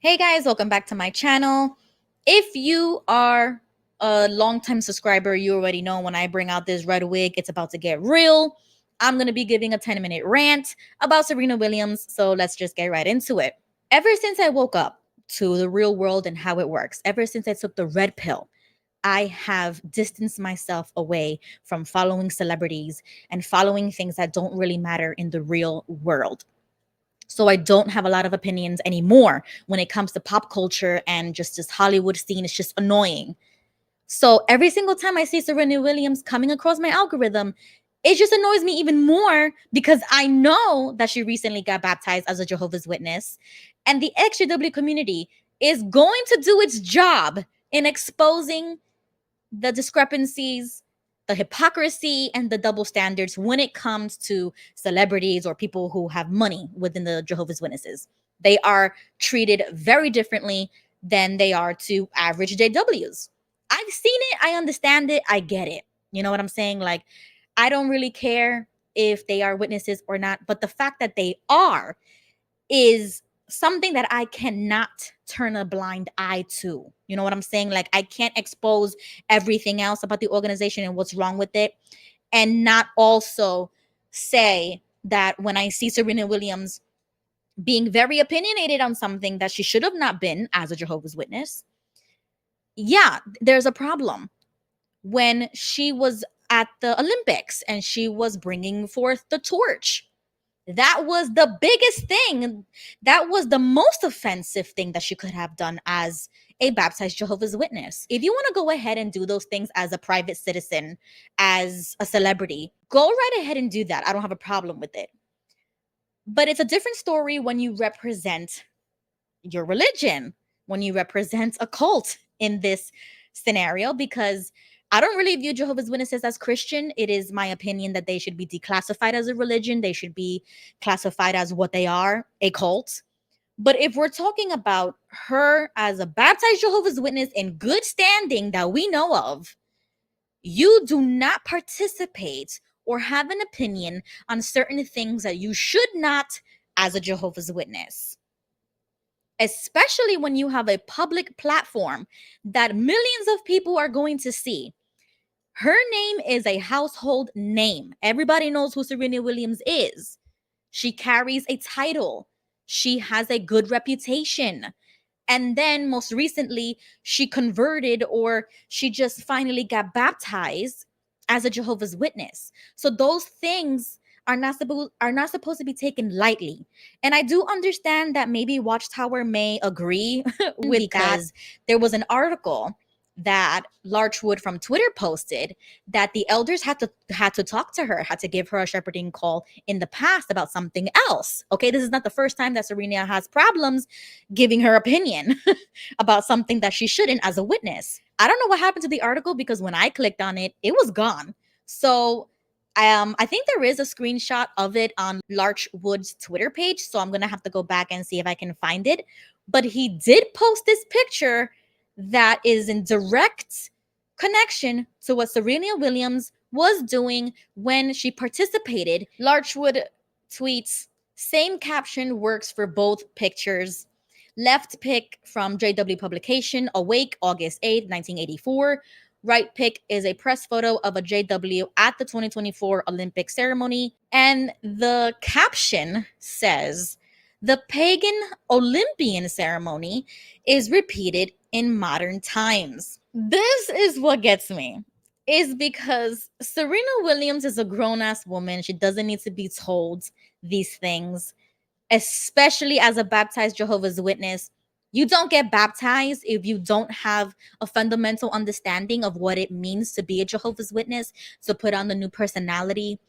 Hey guys, welcome back to my channel. If you are a longtime subscriber, you already know when I bring out this red wig, it's about to get real. I'm going to be giving a 10-minute rant about Serena Williams, so let's just get right into it. Ever since I woke up to the real world and how it works, ever since I took the red pill, I have distanced myself away from following celebrities and following things that don't really matter in the real world. So I don't have a lot of opinions anymore when it comes to pop culture and just this Hollywood scene. It's just annoying. So every single time I see Serena Williams coming across my algorithm, it just annoys me even more because I know that she recently got baptized as a Jehovah's Witness, and the XJW community is going to do its job in exposing the discrepancies, the hypocrisy, and the double standards when it comes to celebrities or people who have money within the Jehovah's Witnesses. They are treated very differently than they are to average JWs. I've seen it, I understand it, I get it. You know what I'm saying? Like, I don't really care if they are witnesses or not, but the fact that they are is something that I cannot turn a blind eye to. You know what I'm saying? Like, I can't expose everything else about the organization and what's wrong with it and not also say that when I see Serena Williams being very opinionated on something that she should have not been as a Jehovah's Witness, yeah, there's a problem. When she was at the Olympics and she was bringing forth the torch, that was the biggest thing. That was the most offensive thing that she could have done as a baptized Jehovah's Witness. If you want to go ahead and do those things as a private citizen, as a celebrity, go right ahead and do that. I don't have a problem with it. But it's a different story when you represent your religion, when you represent a cult in this scenario, because I don't really view Jehovah's Witnesses as Christian. It is my opinion that they should be declassified as a religion. They should be classified as what they are, a cult. But if we're talking about her as a baptized Jehovah's Witness in good standing that we know of, you do not participate or have an opinion on certain things that you should not as a Jehovah's Witness, especially when you have a public platform that millions of people are going to see. Her name is a household name. Everybody knows who Serena Williams is. She carries a title. She has a good reputation. And then most recently, she converted, or she just finally got baptized as a Jehovah's Witness. So those things are not supposed to be taken lightly. And I do understand that maybe Watchtower may agree with because there was an article that Larchwood from Twitter posted that the elders had to talk to her, had to give her a shepherding call in the past about something else. Okay, this is not the first time that Serena has problems giving her opinion about something that she shouldn't as a witness. I don't know what happened to the article because when I clicked on it, it was gone. So I think there is a screenshot of it on Larchwood's Twitter page, so I'm gonna have to go back and see if I can find it. But he did post this picture that is in direct connection to what Serena Williams was doing when she participated. Larchwood tweets, same caption works for both pictures. Left pic from JW Publication, Awake, August 8th, 1984. Right pic is a press photo of a JW at the 2024 Olympic ceremony. And the caption says, the pagan Olympian ceremony is repeated in modern times. This is what gets me, is because Serena Williams is a grown-ass woman. She doesn't need to be told these things, especially as a baptized Jehovah's Witness. You don't get baptized if you don't have a fundamental understanding of what it means to be a Jehovah's Witness, to put on the new personality,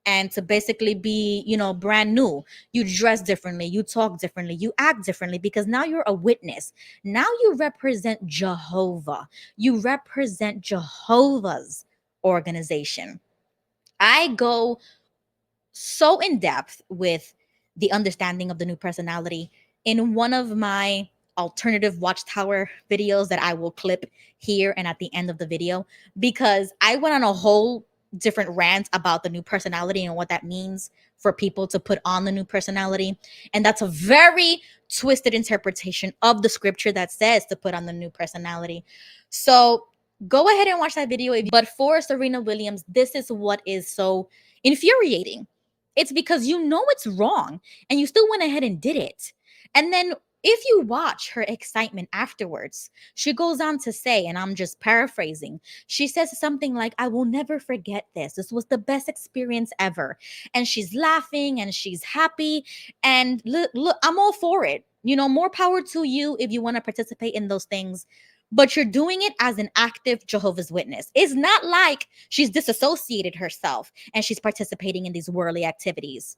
and to basically be, brand new. You dress differently, you talk differently, you act differently, because now you're a witness. Now you represent Jehovah. You represent Jehovah's organization. I go so in depth with the understanding of the new personality in one of my alternative Watchtower videos that I will clip here and at the end of the video, because I went on a whole different rant about the new personality and what that means for people to put on the new personality. And that's a very twisted interpretation of the scripture that says to put on the new personality. So go ahead and watch that video. But for Serena Williams, this is what is so infuriating. It's because you know it's wrong and you still went ahead and did it. And then if you watch her excitement afterwards, she goes on to say, and I'm just paraphrasing, she says something like, I will never forget this. This was the best experience ever. And she's laughing and she's happy. And look, I'm all for it. You know, more power to you if you want to participate in those things. But you're doing it as an active Jehovah's Witness. It's not like she's disassociated herself and she's participating in these worldly activities.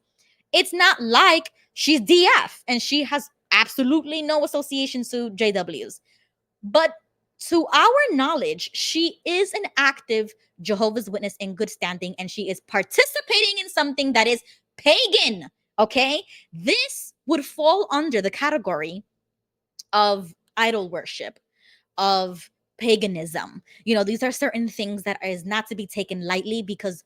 It's not like she's DF and she has absolutely no association to JWs. But to our knowledge, she is an active Jehovah's Witness in good standing, and she is participating in something that is pagan. Okay? This would fall under the category of idol worship, of paganism. You know, these are certain things that is not to be taken lightly, because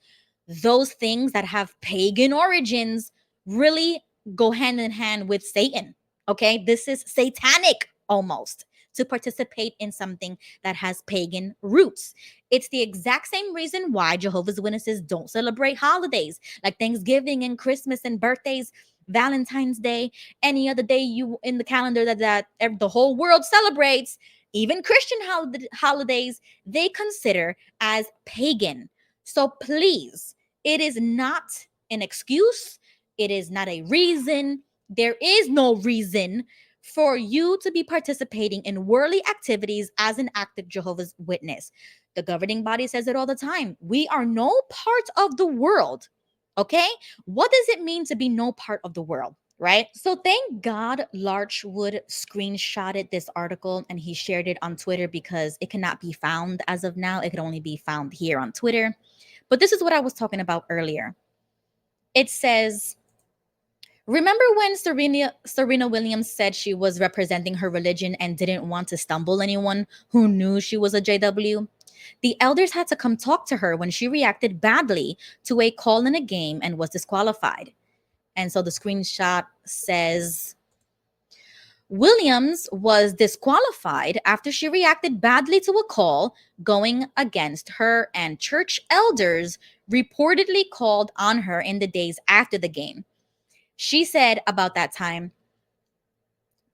those things that have pagan origins really go hand in hand with Satan. Okay, this is satanic almost to participate in something that has pagan roots. It's the exact same reason why Jehovah's Witnesses don't celebrate holidays like Thanksgiving and Christmas and birthdays, Valentine's Day, any other day you in the calendar that the whole world celebrates. Even Christian holidays, they consider as pagan. So please, it is not an excuse. It is not a reason. There is no reason for you to be participating in worldly activities as an active Jehovah's Witness. The governing body says it all the time. We are no part of the world. Okay? What does it mean to be no part of the world? Right? So thank God Larchwood screenshotted this article and he shared it on Twitter, because it cannot be found as of now. It could only be found here on Twitter. But this is what I was talking about earlier. It says, remember when Serena Williams said she was representing her religion and didn't want to stumble anyone who knew she was a JW? The elders had to come talk to her when she reacted badly to a call in a game and was disqualified. And so the screenshot says, Williams was disqualified after she reacted badly to a call going against her, and church elders reportedly called on her in the days after the game. She said about that time,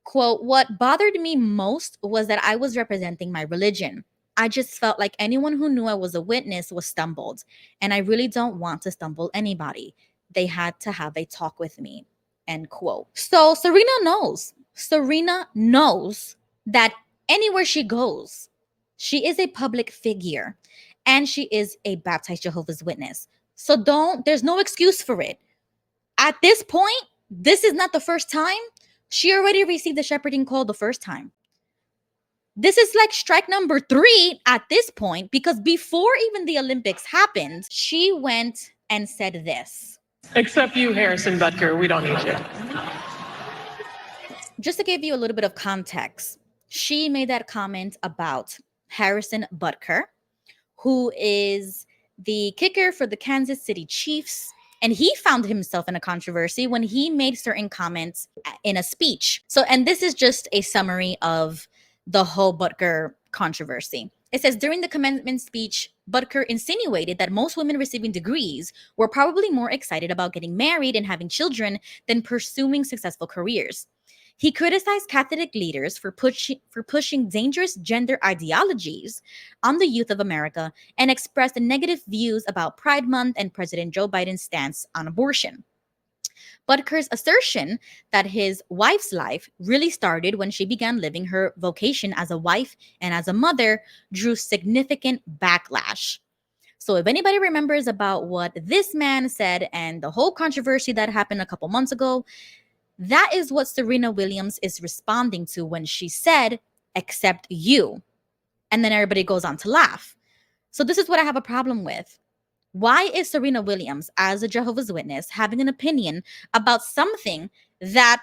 quote, what bothered me most was that I was representing my religion. I just felt like anyone who knew I was a witness was stumbled, and I really don't want to stumble anybody. They had to have a talk with me, end quote. So Serena knows that anywhere she goes, she is a public figure and she is a baptized Jehovah's Witness. So there's no excuse for it. At this point, this is not the first time. She already received the shepherding call the first time. This is like strike number 3 at this point, because before even the Olympics happened, she went and said this. Except you, Harrison Butker, we don't need you. Just to give you a little bit of context, she made that comment about Harrison Butker, who is the kicker for the Kansas City Chiefs. And he found himself in a controversy when he made certain comments in a speech. So, and this is just a summary of the whole Butker controversy. It says, during the commencement speech, Butker insinuated that most women receiving degrees were probably more excited about getting married and having children than pursuing successful careers. He criticized Catholic leaders for pushing dangerous gender ideologies on the youth of America and expressed negative views about Pride Month and President Joe Biden's stance on abortion. Butker's assertion that his wife's life really started when she began living her vocation as a wife and as a mother drew significant backlash. So if anybody remembers about what this man said and the whole controversy that happened a couple months ago, that is what Serena Williams is responding to when she said, except you. And then everybody goes on to laugh. So this is what I have a problem with. Why is Serena Williams, as a Jehovah's Witness, having an opinion about something that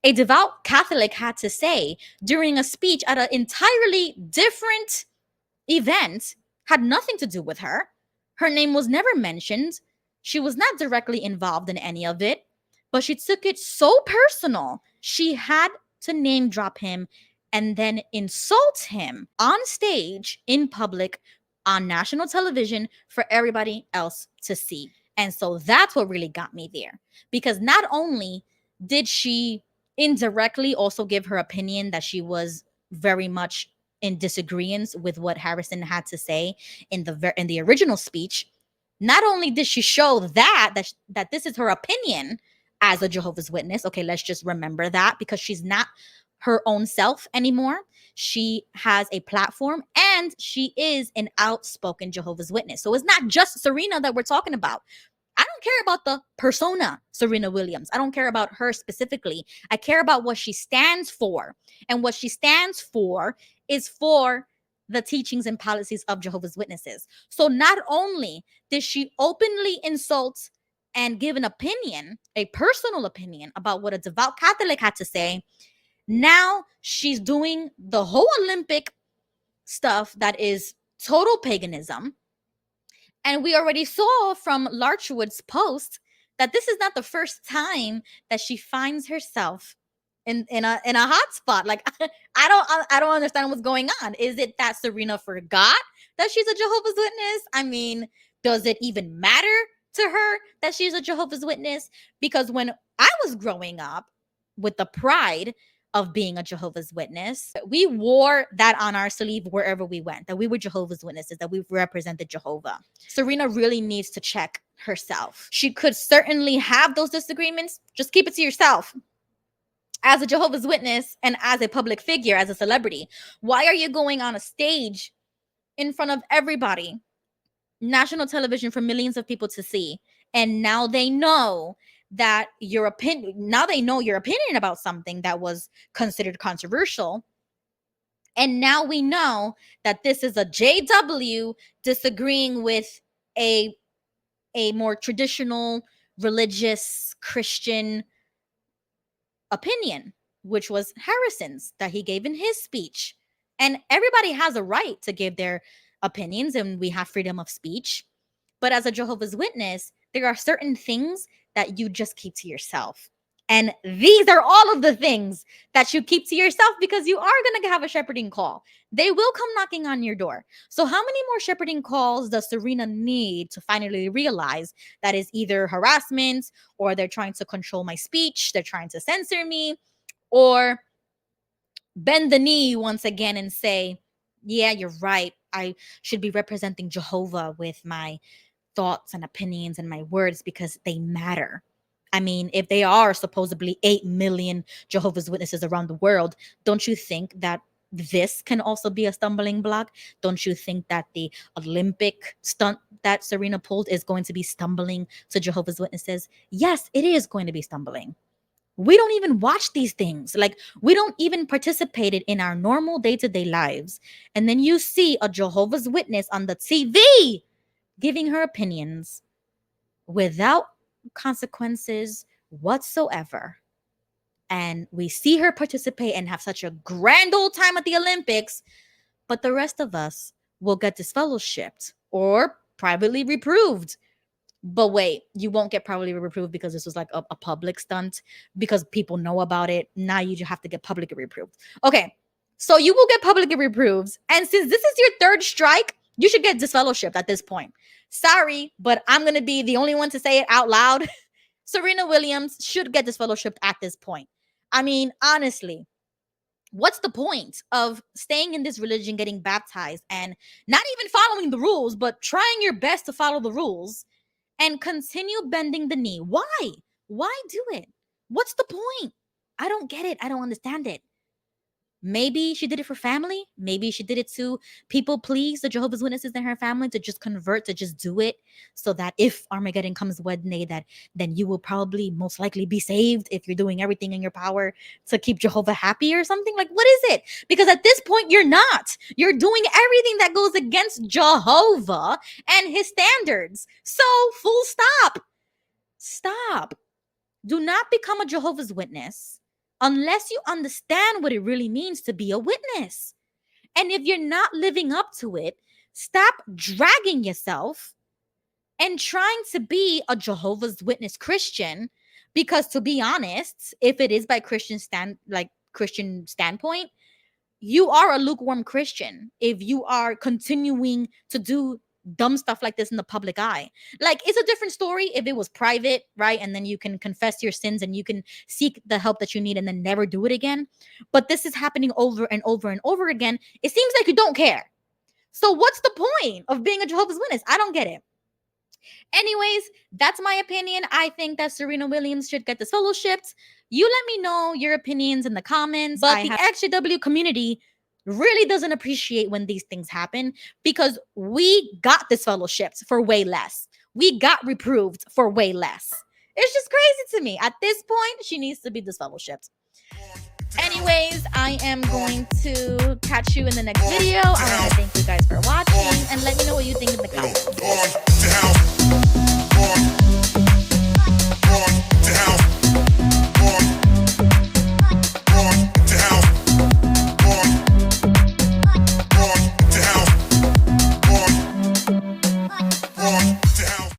a devout Catholic had to say during a speech at an entirely different event? Had nothing to do with her. Her name was never mentioned. She was not directly involved in any of it, but she took it so personal she had to name drop him and then insult him on stage in public on national television for everybody else to see. And so that's what really got me there, because not only did she indirectly also give her opinion that she was very much in disagreement with what Harrison had to say in the original speech, not only did she show that this is her opinion as a Jehovah's Witness. Okay, let's just remember that, because she's not her own self anymore. She has a platform and she is an outspoken Jehovah's Witness. So it's not just Serena that we're talking about. I don't care about the persona Serena Williams. I don't care about her specifically. I care about what she stands for. And what she stands for is for the teachings and policies of Jehovah's Witnesses. So not only did she openly insult and give an opinion, a personal opinion about what a devout Catholic had to say, now she's doing the whole Olympic stuff that is total paganism. And we already saw from Larchwood's post that this is not the first time that she finds herself in a hot spot. Like, I don't understand what's going on. Is it that Serena forgot that she's a Jehovah's Witness? I mean, does it even matter to her that she's a Jehovah's Witness? Because when I was growing up with the pride of being a Jehovah's Witness, we wore that on our sleeve wherever we went, that we were Jehovah's Witnesses, that we represented Jehovah. Serena really needs to check herself. She could certainly have those disagreements. Just keep it to yourself. As a Jehovah's Witness and as a public figure, as a celebrity, why are you going on a stage in front of everybody, national television for millions of people to see? And now they know that your opinion, about something that was considered controversial. And now we know that this is a JW disagreeing with a more traditional religious Christian opinion, which was Harrison's that he gave in his speech. And everybody has a right to give their opinions, and we have freedom of speech. But as a Jehovah's Witness, there are certain things that you just keep to yourself. And these are all of the things that you keep to yourself, because you are going to have a shepherding call. They will come knocking on your door. So how many more shepherding calls does Serena need to finally realize that is either harassment, or they're trying to control my speech, they're trying to censor me, or bend the knee once again and say, yeah, you're right. I should be representing Jehovah with my thoughts and opinions and my words because they matter. I mean, if they are supposedly 8 million Jehovah's Witnesses around the world, don't you think that this can also be a stumbling block? Don't you think that the Olympic stunt that Serena pulled is going to be stumbling to Jehovah's Witnesses? Yes, it is going to be stumbling. We don't even watch these things. Like, we don't even participate in our normal day-to-day lives. And then you see a Jehovah's Witness on the TV giving her opinions without consequences whatsoever. And we see her participate and have such a grand old time at the Olympics, but the rest of us will get disfellowshipped or privately reproved. But wait, you won't get privately reproved because this was like a public stunt, because people know about it. Now you just have to get publicly reproved. Okay, so you will get publicly reproved. And since this is your third strike, you should get disfellowshipped at this point. Sorry, but I'm going to be the only one to say it out loud. Serena Williams should get disfellowshipped at this point. I mean, honestly, what's the point of staying in this religion, getting baptized, and not even following the rules, but trying your best to follow the rules and continue bending the knee? Why? Why do it? What's the point? I don't get it. I don't understand it. Maybe she did it for family. Maybe she did it to people please the Jehovah's Witnesses in her family, to just convert, to just do it so that if Armageddon comes one day, that then you will probably most likely be saved if you're doing everything in your power to keep Jehovah happy or something. Like, what is it? Because at this point, you're not. You're doing everything that goes against Jehovah and his standards. So full stop. Stop. Do not become a Jehovah's Witness unless you understand what it really means to be a witness. And if you're not living up to it, stop dragging yourself and trying to be a Jehovah's Witness Christian Because to be honest, if it is by Christian standpoint, you are a lukewarm Christian if you are continuing to do dumb stuff like this in the public eye. Like, it's a different story if it was private, right? And then you can confess your sins and you can seek the help that you need and then never do it again. But this is happening over and over and over again. It seems like you don't care. So what's the point of being a Jehovah's Witness? I don't get it. Anyways, that's my opinion. I think that Serena Williams should get disfellowshipped. You let me know your opinions in the comments. But the XJW community really doesn't appreciate when these things happen, because we got disfellowshipped for way less. We got reproved for way less. It's just crazy to me. At this point, she needs to be disfellowshipped. Anyways, I am going to catch you in the next video. I want to thank you guys for watching, and let me know what you think in the comments.